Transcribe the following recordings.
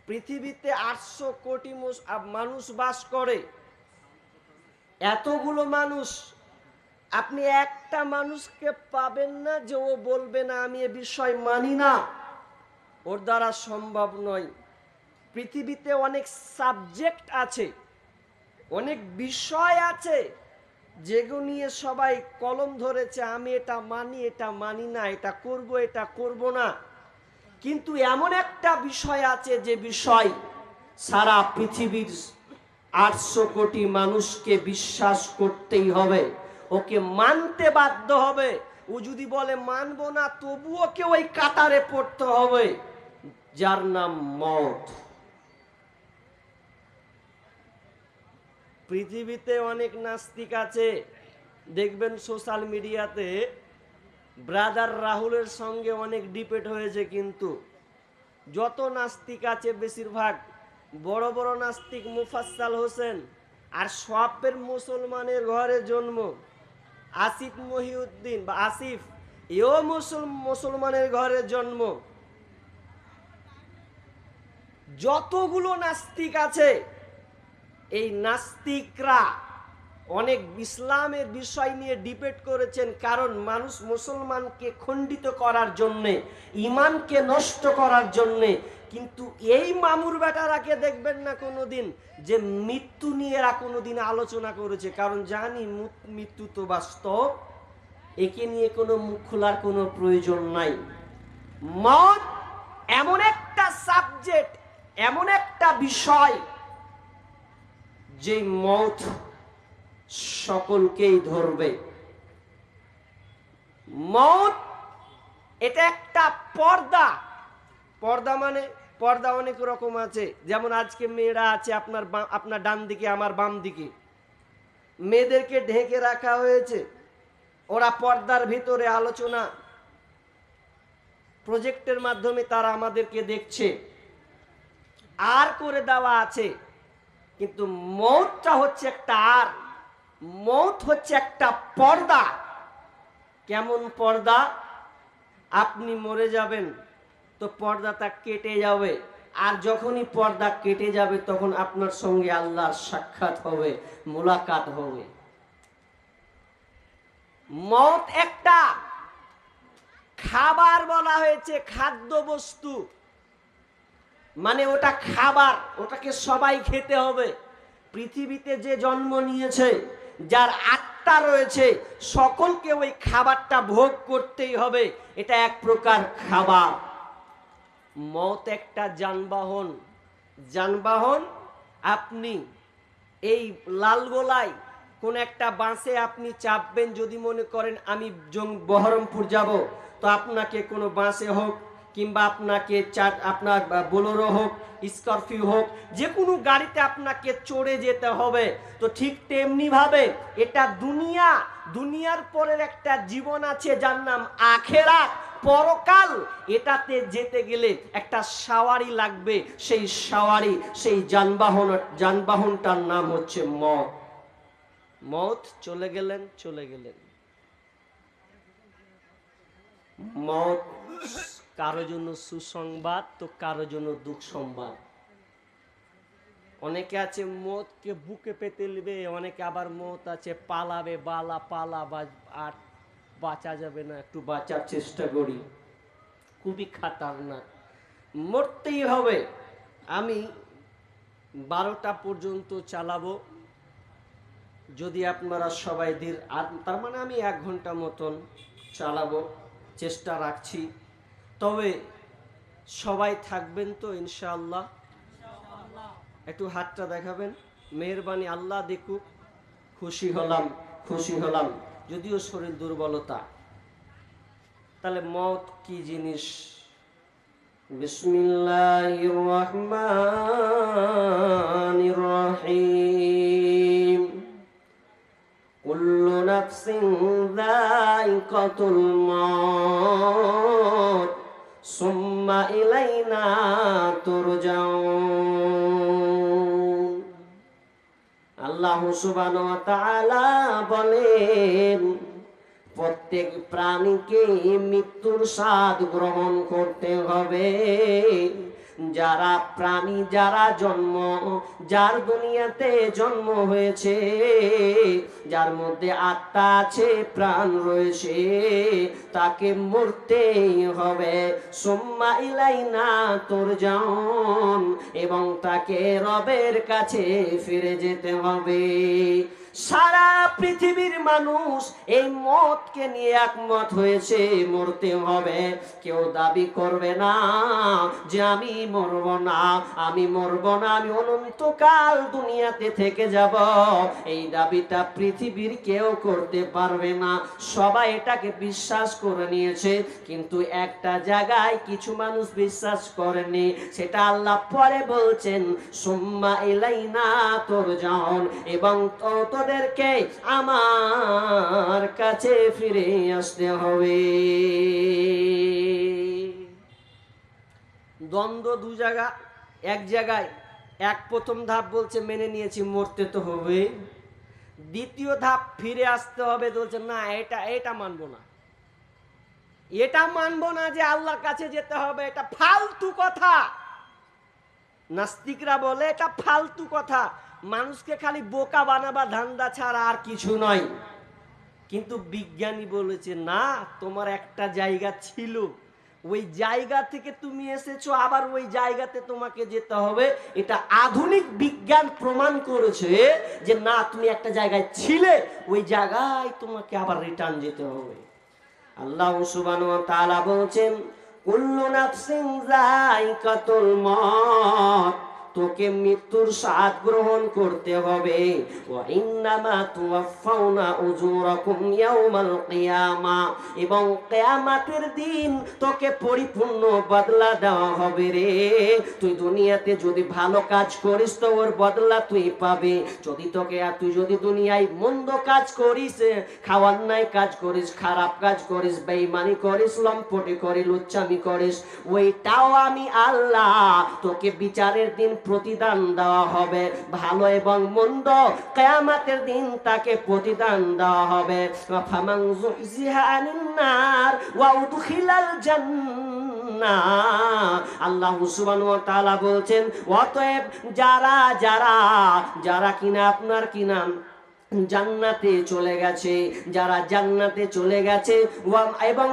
পৃথিবীতে 800 কোটি মানুষ বাস করে। এতগুলো মানুষ, আপনি একটা মানুষকে পাবেন না যে ও বলবে না আমি এ বিষয় মানি না, ওর দ্বারা সম্ভব নয়। পৃথিবীতে অনেক সাবজেক্ট আছে, অনেক বিষয় আছে যেগুলো নিয়ে সবাই কলম ধরেছে, আমি এটা মানি, এটা মানি না, এটা করব, এটা করব না। কিন্তু এমন একটা বিষয় আছে যে বিষয় সারা পৃথিবীর 800 কোটি মানুষকে বিশ্বাস করতেই হবে, ওকে মানতে বাধ্য হবে। ও যদি বলে মানবো না, তবুও ওকে ওই কাতারে পড়তে হবে, যার নাম মওত। পৃথিবীতে অনেক নাস্তিক আছে, দেখবেন সোশ্যাল মিডিয়াতে ব্রাদার রাহুলের সঙ্গে অনেক ডিবেট হয়েছে, কিন্তু যত নাস্তিক আছে বেশিরভাগ বড় বড় নাস্তিক। মুফাজ্জল হোসেন আর সবের মুসলমানের ঘরে জন্ম। আসিফ মহিউদ্দিন বা আসিফ, এও মুসলমানের ঘরে জন্ম। যতগুলো নাস্তিক আছে, এই নাস্তিকরা অনেক ইসলামের বিষয় নিয়ে ডিবেট করেছেন, কারণ মানুষ মুসলমানকে খণ্ডিত করার জন্যে, ইমানকে নষ্ট করার জন্যে। কিন্তু এই মামুর বেটারাকে দেখবেন না কোনোদিন যে মৃত্যু নিয়ে এরা কোনোদিন আলোচনা করেছে, কারণ জানি মৃত্যু তো বাস্তব, একে নিয়ে কোনো মুখ খোলার কোনো প্রয়োজন নাই। মত এমন একটা সাবজেক্ট, এমন একটা বিষয় যে মত সকলকেই ধরবে। মত এটা একটা পর্দা। পর্দা মানে পর্দা অনেক রকম আছে। যেমন আজকে মেয়েরা আছে আপনার ডান দিকে, আমার বাম দিকে, মেয়েদেরকে ঢেকে রাখা হয়েছে, ওরা পর্দার ভিতরে আলোচনা প্রজেক্টের মাধ্যমে তারা আমাদেরকে দেখছে, আর করে দেওয়া আছে। কিন্তু মওতটা হচ্ছে একটা আর, মওত হচ্ছে একটা পর্দা। কেমন পর্দা? আপনি মরে যাবেন তো পর্দাটা কেটে যাবে, আর যখনই পর্দা কেটে যাবে তখন আপনার সঙ্গে আল্লাহর সাক্ষাৎ হবে, মুলাকাত হবে। মওত একটা খাবার বলা হয়েছে, খাদ্য বস্তু, মানে ওটা খাবার, ওটাকে সবাই খেতে হবে। পৃথিবীতে যে জন্ম নিয়েছে, যার আত্মা রয়েছে, সকলকে ওই খাবারটা ভোগ করতেই হবে, এটা এক প্রকার খাবার। মওত একটা যানবাহন। যানবাহন, আপনি এই লালগোলায় কোন একটা বাসে আপনি চাপবেন, যদি মনে করেন আমি বহরমপুর যাব, তো আপনাকে কোনো বাসে হোক কিংবা আপনাকে আপনার বোলেরো হোক, স্করপিও হোক, যে কোনো গাড়িতে আপনাকে চড়ে যেতে হবে। তো ঠিক তেমনি ভাবে এটা দুনিয়া, দুনিয়ার পরের একটা জীবন আছে যার নাম আখেরাত, পরকাল। এটাতে যেতে গেলে একটা সাওয়ারি লাগবে, সেই সাওয়ারি, সেই যানবাহনটার নাম হচ্ছে মওত। মওত চলে গেলেন, চলে গেলেন। মওত কারো জন্য সুসংবাদ, তো কারো জন্য দুঃসংবাদ। অনেকে আছে মওতকে বুকে পেতে নেবে, অনেকে আবার মওত আছে পালাবে, পালা আর বাঁচা যাবে না, একটু বাঁচার চেষ্টা করি। খুবই খাতারনাক, মরতেই হবে। আমি 12টা পর্যন্ত চালাবো, যদি আপনারা সবাই তার মানে আমি 1 ঘন্টা মতন চালাবো, চেষ্টা রাখছি। তবে সবাই থাকবেন তো ইনশাআল্লাহ? একটু হাতটা দেখাবেন, মেহেরবানি, আল্লাহ দেখুক। খুশি হলাম, খুশি হলাম। যদিও শরীর দুর্বলতা। তাহলে মওত কি জিনিস? বিসমিল্লাহির রহমানির রহিম। কুল্লু নাফসিন যায়িকাতুল মাউত সুম্মা ইলাইনা তুরজাউন। আল্লাহ সুবহানাহু ওয়া তাআলা বলেন, প্রত্যেক প্রাণীকে মৃত্যুর স্বাদ গ্রহণ করতে হবে, যারা প্রাণী, যারা জন্ম, যার দুনিয়াতে জন্ম হয়েছে, যার মধ্যে আত্মা আছে, প্রাণ রয়েছে, তাকে মরতেই হবে। সুম্মা ইলাইনা তুরজাউন, এবং তাকে রবের কাছে ফিরে যেতে হবে। সারা পৃথিবীর মানুষ এই মতকে নিয়ে একমত হয়েছে, মরতে হবে। কেউ দাবি করবে না যে আমি মরব না, আমি মরব না, আমি অনন্তকাল দুনিয়াতে থেকে যাব। এই দাবিটা পৃথিবীর কেউ করতে পারবে না। সবাই এটাকে বিশ্বাস করে নিয়েছে, কিন্তু একটা জায়গায় কিছু মানুষ বিশ্বাস করেনি। সেটা আল্লাহ পরে বলছেন, সুম্মা ইলাইনা তুরজাউন, এবং তোদেরকে আমার কাছে ফিরে আসতে হবে। দ্বন্দ্ব দু জায়গা, এক জায়গায় এক প্রথম ধাপ বলছে মেনে নিয়েছি, মরতে তো হবে। দ্বিতীয় ধাপ ফিরে আসতে হবে, বলছে না, এটা মানবো না, এটা মানবো না যে আল্লাহর কাছে যেতে হবে, এটা ফালতু কথা। নাস্তিকরা বলে এটা ফালতু কথা, মানুষকে খালি বোকা বানাবা ধান্দা ছাড়া আর কিছু নয়। কিন্তু বিজ্ঞানী বলেছে না, তোমার একটা জায়গা ছিল, ওই জায়গা থেকে তুমি এসেছো, আবার ওই জায়গাতে তোমাকে যেতে হবে। এটা আধুনিক বিজ্ঞান প্রমাণ করেছে যে না, তুমি একটা জায়গায় ছিলে, ওই জায়গায় তোমাকে আবার রিটার্ন যেতে হবে। আল্লাহ সুবহানাহু ওয়া তাআলা বলছেন, কুল্লু নাফসিন যায়িকাতুল মউত, তোকে মৃত্যুর স্বাদ গ্রহণ করতে হবে। ওয়া ইন্নামা তুওয়াফাউনা উজুরাকুম ইয়াউমাল কিয়ামা, এবং কিয়ামতের দিন তোকে পরিপূর্ণ বদলা দেওয়া হবে রে। তুই দুনিয়াতে যদি ভালো কাজ করিস তো ওর বদলা তুই পাবে। তুই যদি দুনিয়ায় মন্দ কাজ করিস, খাওয়ার নাই কাজ করিস, খারাপ কাজ করিস, বেঈমানি করিস, লম্পটি করিস, লুচ্চামি করিস, ওইটাও আমি আল্লাহ তোকে বিচারের দিন প্রতিদান দেওয়া হবে। ভালো এবং মন্দ কিয়ামতের দিন তাকে প্রতিদান দেওয়া হবে। ফামান যুহজিহা আনিন নার ওয়া উদখিলাল জান্নাহ, আল্লাহ সুবহানাহু ওয়া তাআলা বলছেন, অতএব যারা কিনা আপনার কিনা জান্নাতে চলে গেছে, যারা জান্নাতে চলে গেছে, এবং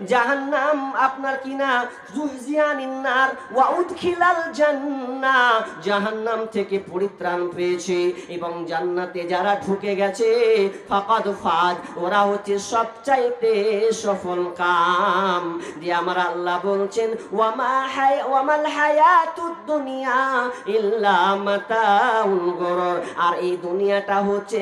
জাহান্নাম আপনার কিনা যুহজিয়ানিন নার ওয়া উদখিলাল জান্নাহ, জাহান্নাম থেকে পরিত্রাণ পেয়েছে এবং জান্নাতে যারা ঢুকে গেছে, ফাকাদ ফাজ, ওরা হচ্ছে সবচাইতে সফল কাম। যে আমার আল্লাহ বলছেন, ওয়ামাল হায়াতুদ দুনিয়া ইল্লা মাতাউল গুরুর, আর এই দুনিয়াটা হচ্ছে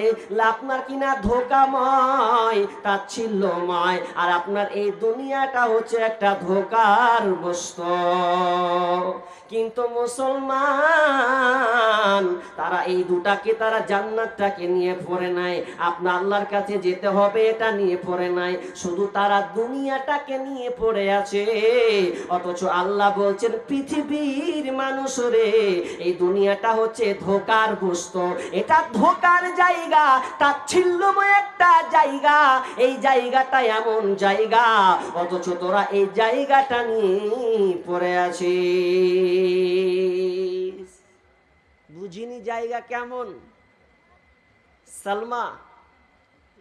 আপনার কিনা ধোঁকাময়, তাচ্ছিল্যময়, আর আপনার এই দুনিয়াটা হচ্ছে একটা ধোঁকার বস্তু। কিন্তু মুসলমান তারা এই দুটাকে, তারা জান্নাতটাকে নিয়ে পড়ে নাই, আপনার আল্লাহর কাছে যেতে হবে এটা নিয়ে পড়ে নাই, শুধু তারা দুনিয়াটাকে নিয়ে পড়ে আছে। অথচ আল্লাহ বলছেন, পৃথিবীর মানুষ রে, এই দুনিয়াটা হচ্ছে ধোঁকার বস্তু, এটা ধোঁকার জায়গা, তাচ্ছিল্যময় একটা জায়গা। এই জায়গাটা এমন জায়গা, অথচ তোরা এই জায়গাটা নিয়ে পড়ে আছিস। বুঝিনি জায়গা কেমন। সালমা,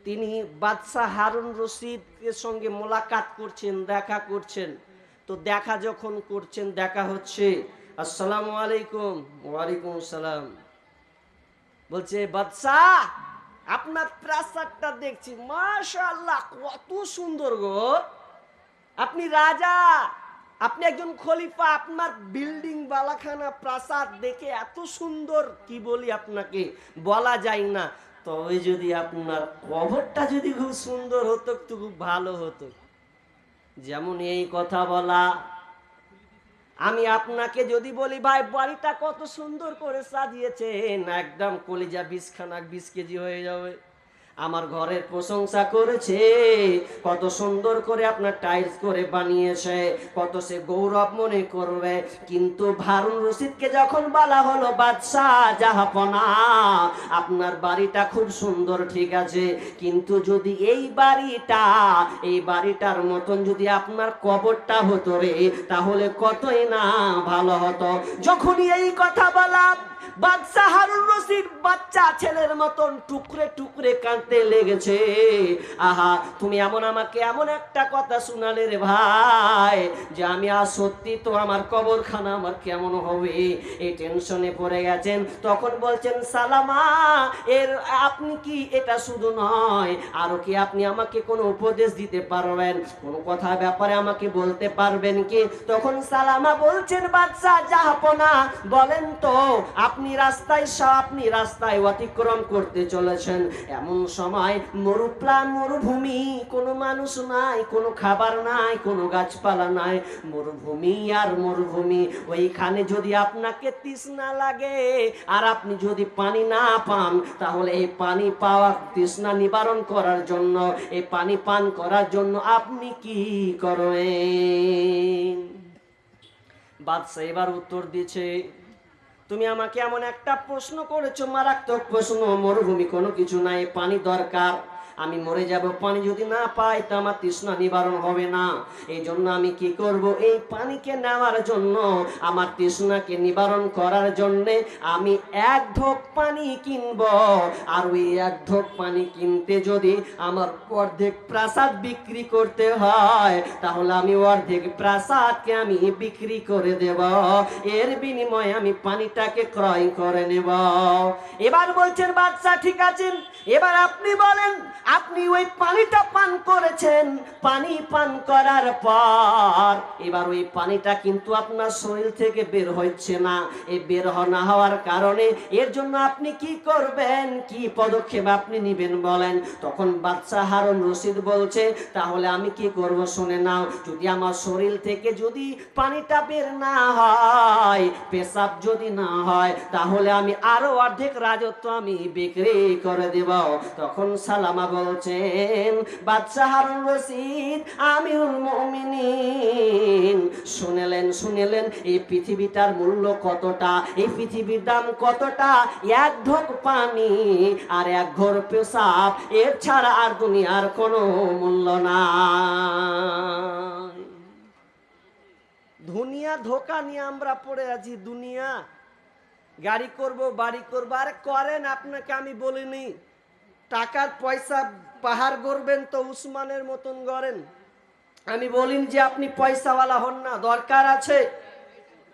তিনি বাদশাহ হারুন রশিদের সঙ্গে মোলাকাত করছেন, দেখা করছেন। তো দেখা যখন করছেন, দেখা হচ্ছে, আসসালামু আলাইকুম। ওয়ালাইকুম আসসালাম। বলছে, বাদশাহ, আপনার প্রাসাদটা দেখছি, মাশাআল্লাহ, কত সুন্দর গো, আপনি রাজা, আপনি একজন খলিফা, আপনার বিল্ডিং বালাখানা প্রাসাদ দেখে এত সুন্দর, কি বলি আপনাকে, বলা যায় না। তবে যদি আপনার কবরটা যদি খুব সুন্দর হতো তো খুব ভালো হতো। যেমন এই কথা বলা, আমি আপনাকে যদি বলি, ভাই বাড়িটা কত সুন্দর করে সাজিয়েছেন, একদম কলিজা 20 কেজি হয়ে যাবে। আমার ঘরের প্রশংসা করেছে, কত সুন্দর করে আপনার টাইলস করে বানিয়েছে, কত সে গৌরব মনে করবে। কিন্তু হারুন রশিদকে যখন বলা হলো বাদশাহ জাহাপনা, আপনার বাড়িটা খুব সুন্দর ঠিক আছে, কিন্তু যদি এই বাড়িটার মতন যদি আপনার কবরটা হতো রে, তাহলে কতই না ভালো হতো। যখনই এই কথা বলা, বাদশাহ হারুন রশিদ বাচ্চা ছেলের মতন টুকরে টুকরে কাঁদতে লেগেছে। আহা, তুমি আমাকে এমন একটা কথা শোনালে রে ভাই, যে আমি আর সত্যি তো আমার কবরখানা আমার কেমন হবে, এই টেনশনে পড়ে গেছেন। তখন বলছেন সালামা, আপনি কি এটা শুধু নয়, আরো কি আপনি আমাকে কোনো উপদেশ দিতে পারবেন, কোনো কথা ব্যাপারে আমাকে বলতে পারবেন কি? তখন সালামা বলছেন বাদশাহ জাহাপনা, বলেন তো, আপনি রাস্তায় অতিক্রম করতে চলেছেন, এমন সময় মরুভূমি, কোনো মানুষ নাই, কোনো খাবার নাই, কোনো গাছপালা নাই, মরুভূমি আর মরুভূমি। ওইখানে যদি আপনাকে তৃষ্ণা লাগে আর আপনি যদি পানি না পান, তাহলে এই পানি পাওয়া তৃষ্ণা নিবারণ করার জন্য, এই পানি পান করার জন্য আপনি কি করবেন? বাদশা এবার উত্তর দিচ্ছে, তুমি আমাকে এমন একটা প্রশ্ন করেছো, মারাত্মক প্রশ্ন। মরুভূমি কোনো কিছু নাই, পানি দরকার, আমি মরে যাব, পানি যদি না পাই তো আমার তৃষ্ণা নিবারণ হবে না। এই জন্য আমি কি করব, এই পানিকে নেওয়ার জন্য, আমার তৃষ্ণাকে নিবারণ করার জন্য আমি এক ঢোক পানি কিনব। আর ওই এক ঢোক পানি কিনতে যদি আমার অর্ধেক প্রাসাদ বিক্রি করতে হয়, তাহলে আমি অর্ধেক প্রাসাদকে আমি বিক্রি করে দেব, এর বিনিময়ে আমি পানিটাকে ক্রয় করে নেব। এবার বলছেন বাদশা, ঠিক আছে, এবার আপনি বলেন, আপনি ওই পানিটা পান করেছেন, পানি পান করার পর এবার ওই পানিটা কিন্তু আপনার শরীর থেকে বের হচ্ছে না। এই বের না হওয়ার কারণে এর জন্য আপনি কি করবেন, কি পদক্ষেপ আপনি নেবেন বলেন? তখন বাদশাহ হারুন রশিদ বলছে, তাহলে আমি কি করব শুনে নাও, যদি আমার শরীর থেকে যদি পানিটা বের না হয়, পেশাব যদি না হয়, তাহলে আমি আরো অর্ধেক রাজত্ব আমি বিক্রি করে দেব। তখন সালামা বলছেন, বাদশাহ হারুন রশিদ আমিরুল মুমিনিন, শুনেলেন এই পৃথিবীটার মূল্য কতটা, এই পৃথিবীর দাম কতটা? এক ঢোক পানি আর এক ঘর পেশাব, এর ছাড়া আর দুনিয়ার কোনো মূল্য নাই। দুনিয়া ধোকা নিয়ে আমরা পড়ে আছি। দুনিয়া গাড়ি করব, বাড়ি করব, আরে করেন, আপনাকে আমি বলিনি টাকার পয়সা পাহাড় গড়বেন তো উসমানের মতন গড়েন, আমি বলিনি যে আপনি পয়সাওয়ালা হন না, দরকার আছে।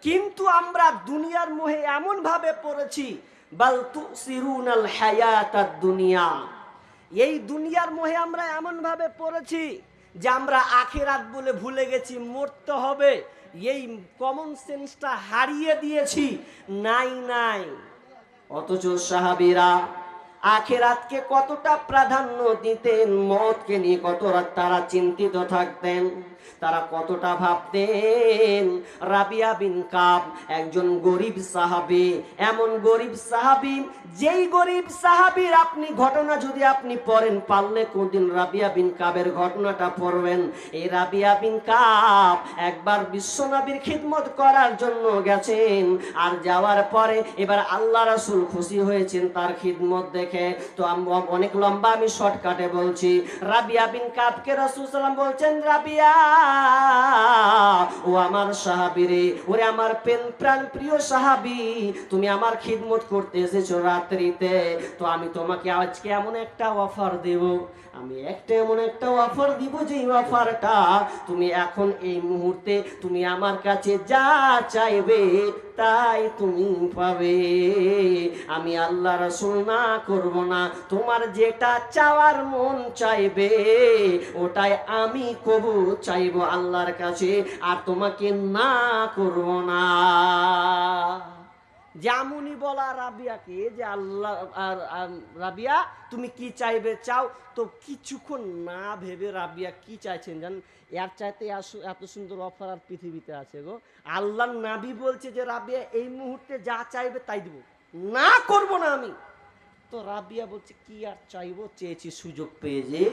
কিন্তু আমরা দুনিয়ার মোহে এমন ভাবে পড়েছি, বাল তুসিরুনাল হায়াতাদ দুনিয়া, এই দুনিয়ার মোহে আমরা এমন ভাবে পড়েছি যে আমরা আখিরাত বলে ভুলে গেছি, মরতে হবে, এই কমন সেন্সটা হারিয়ে দিয়েছি। নাই অথচ সাহাবীরা আখিরাতকে কতটা প্রাধান্য দিতেন, মওতকে নিয়ে কতটা তারা চিন্তিত থাকতেন, তারা কতটা ভাবতেন। রাবিয়া বিন কাব একজন গরিব সাহাবী, এমন গরিব সাহাবী, যেই গরিব সাহাবীর আপনি ঘটনা যদি আপনি পড়েন, পারলে কোনদিন রাবিয়া বিন কাবের ঘটনাটা পড়বেন। এই রাবিয়া বিন কাব একবার বিশ্বনবীর খিদমত করার জন্য গেছেন, আর যাওয়ার পরে এবার আল্লাহ রাসূল খুশি হয়েছেন তার খিদমত দেখে। তো অনেক লম্বা, আমি শর্টকাটে বলছি। রাবিয়া বিন কাবকে রাসূল সাল্লাল্লাহু আলাইহি ওয়াসাল্লাম বলছেন, রাবিয়া, ও আমার সাহাবী রে, ওরে আমার প্রাণ প্রিয় সাহাবী, তুমি আমার খিদমত করতে এসেছো রাত্রিতে, তো আমি তোমাকে আজকে এমন একটা অফার দেব, এমন একটা অফার দিব, যে অফারটা তুমি এখন এই মুহূর্তে তুমি আমার কাছে যা চাইবে তাই তুমি পাবে। আমি আল্লাহ রাসূল না করব না, তোমার যেটা চাওয়ার মন চাইবে ওটাই আমি কবুল চাইব আল্লাহর কাছে, আর তোমাকে না করব না। যেমনই বলা রাবিয়াকে যে আল্লাহ, রাবিয়া তুমি কি চাইবে চাও, তো কিছুক্ষণ না ভেবে রাবিয়া কি চাইছেন জানেন? এর চাইতে এত সুন্দর অফার আর পৃথিবীতে আছে গো। আল্লাহর নবী বলছে যে রাবিয়া এই মুহূর্তে যা চাইবে তাই দিব, না করব না আমি। তো রাবিয়া বলছে কি আর চাইবো, চেয়েছি সুযোগ পেয়ে যে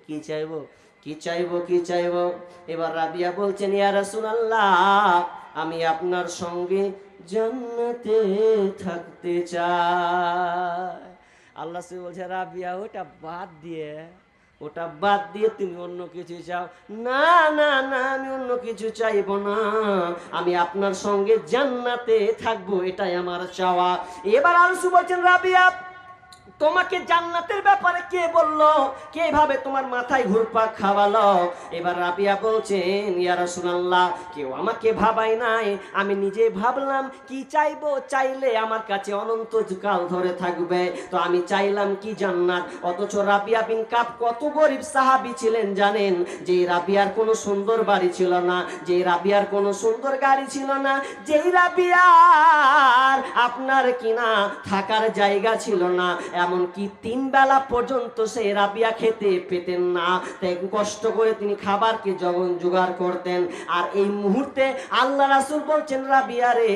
কি চাইবো, কি চাইবো, কি চাইবো। এবার রাবিয়া বলছেন ইয়া রাসূলুল্লাহ, আমি আপনার সঙ্গে জান্নাতে থাকতে চাই। আল্লাহ বলছে রাবিয়া ওটা বাদ দিয়ে তুমি অন্য কিছু চাও। না না না, আমি অন্য কিছু চাইবো না, আমি আপনার সঙ্গে জান্নাতে থাকবো, এটাই আমার চাওয়া। এবার আল্লাহ বলছেন রাবিয়া, তোমাকে জান্নাতের ব্যাপারে কে বললো, কে ভাবে তোমার মাথায় ঘুরপাক খাওয়ালো? এবার রাবিয়া বলছেন ইয়া রাসূলুল্লাহ, কেউ আমাকে ভাবাই নাই, আমি নিজে ভাবলাম কি চাইবো, চাইলে আমার কাছে অনন্ত কাল ধরে থাকবে, তো আমি চাইলাম কি জান্নাত। অথচ রাবিয়া বিন কাব কত গরিব সাহাবী ছিলেন জানেন? যে রাবিয়ার কোনো সুন্দর বাড়ি ছিল না, যে রাবিয়ার কোনো সুন্দর গাড়ি ছিল না, যেই রাবিয়ার আপনার কিনা থাকার জায়গা ছিল না, এমনকি 3 বেলা পর্যন্ত সেই রাবিয়া খেতে পেতেন না, তাই কষ্ট করে তিনি খাবারকে জোগাড় করতেন। আর এই মুহূর্তে আল্লাহ রাসূল বলছেন রাবিয়া রে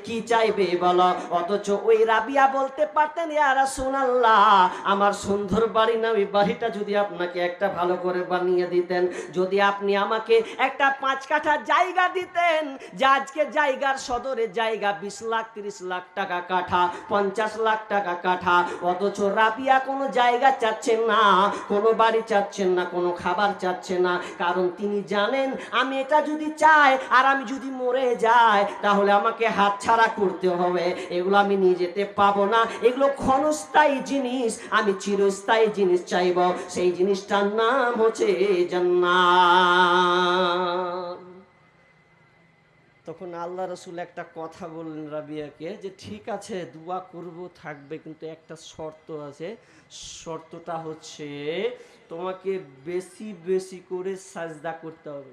কি চাইবে বলো। অথচ ওই রাবিয়া বলতে পারতেন ইয়া রাসূলুল্লাহ, আমার সুন্দর বাড়ি না, ওই বাড়িটা যদি আপনাকে একটা ভালো করে বানিয়ে দিতেন, যদি আপনি আমাকে একটা 5 কাঠা জায়গা দিতেন, যে আজকে জায়গার সদরে জায়গা 20 লাখ 30 লাখ টাকা কাঠা, 50 লাখ টাকা কাঠা। অথচ রাবিয়া কোনো জায়গা চাচ্ছেন না, কোনো বাড়ি চাচ্ছেন না, কোনো খাবার চাচ্ছেন না, কারণ তিনি জানেন আমি এটা যদি চাই আর আমি যদি মরে যাই তাহলে আমাকে হাতছাড়া করতে হবে, এগুলো আমি নিয়ে যেতে পাবো না, এগুলো ক্ষণস্থায়ী জিনিস, আমি চিরস্থায়ী জিনিস চাইব, সেই জিনিসটার নাম হচ্ছে জান্নাত। তখন আল্লাহ রসুল একটা কথা বললেন রাবিয়াকে, যে ঠিক আছে দোয়া করব থাকবে, কিন্তু একটা শর্ত আছে, শর্তটা হচ্ছে তোমাকে বেশি বেশি করে সাজদা করতে হবে।